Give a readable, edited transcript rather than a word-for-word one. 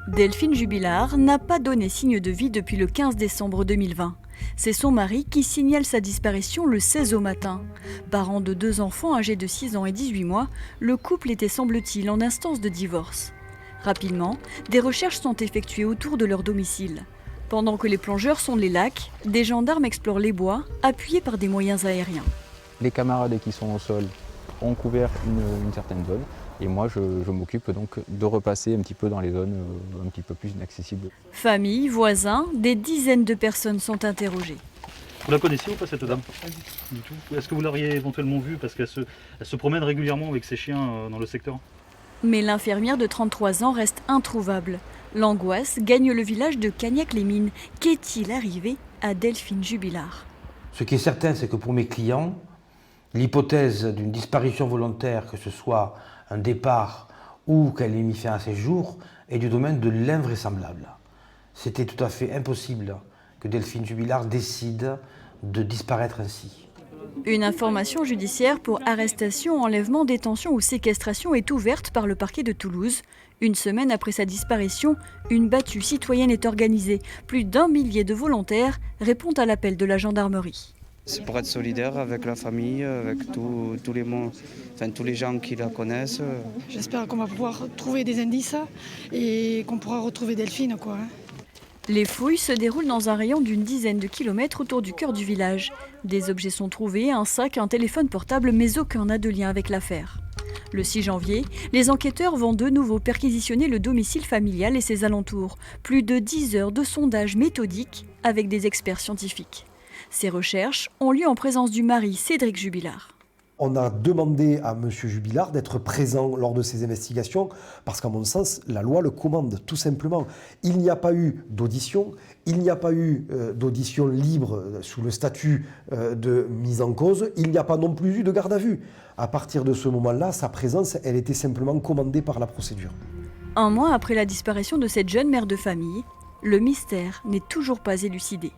Delphine Jubilard n'a pas donné signe de vie depuis le 15 décembre 2020. C'est son mari qui signale sa disparition le 16 au matin. Parent de 2 enfants âgés de 6 ans et 18 mois, le couple était, semble-t-il, en instance de divorce. Rapidement, des recherches sont effectuées autour de leur domicile. Pendant que les plongeurs sondent les lacs, des gendarmes explorent les bois, appuyés par des moyens aériens. Les camarades qui sont au sol ont couvert une certaine zone. Et moi, je m'occupe donc de repasser un petit peu dans les zones un petit peu plus inaccessibles. Famille, voisins, des dizaines de personnes sont interrogées. Vous la connaissiez ou pas cette dame? Pas du tout. Est-ce que vous l'auriez éventuellement vue parce qu'elle se promène régulièrement avec ses chiens dans le secteur? Mais l'infirmière de 33 ans reste introuvable. L'angoisse gagne le village de Cagnac-les-Mines. Qu'est-il arrivé à Delphine Jubilard? Ce qui est certain, c'est que pour mes clients, l'hypothèse d'une disparition volontaire, que ce soit un départ ou qu'elle ait mis fin à ses jours, est du domaine de l'invraisemblable. C'était tout à fait impossible que Delphine Jubilard décide de disparaître ainsi. Une information judiciaire pour arrestation, enlèvement, détention ou séquestration est ouverte par le parquet de Toulouse. Une semaine après sa disparition, une battue citoyenne est organisée. Plus d'1 millier de volontaires répondent à l'appel de la gendarmerie. C'est pour être solidaire avec la famille, avec tous les gens qui la connaissent. J'espère qu'on va pouvoir trouver des indices et qu'on pourra retrouver Delphine, quoi. Les fouilles se déroulent dans un rayon d'une dizaine de kilomètres autour du cœur du village. Des objets sont trouvés, un sac, un téléphone portable, mais aucun n'a de lien avec l'affaire. Le 6 janvier, les enquêteurs vont de nouveau perquisitionner le domicile familial et ses alentours. Plus de 10 heures de sondage méthodique avec des experts scientifiques. Ces recherches ont lieu en présence du mari Cédric Jubilard. On a demandé à M. Jubilard d'être présent lors de ces investigations parce qu'à mon sens, la loi le commande, tout simplement. Il n'y a pas eu d'audition, il n'y a pas eu d'audition libre sous le statut de mise en cause, il n'y a pas non plus eu de garde à vue. À partir de ce moment-là, sa présence, elle était simplement commandée par la procédure. 1 mois après la disparition de cette jeune mère de famille, le mystère n'est toujours pas élucidé.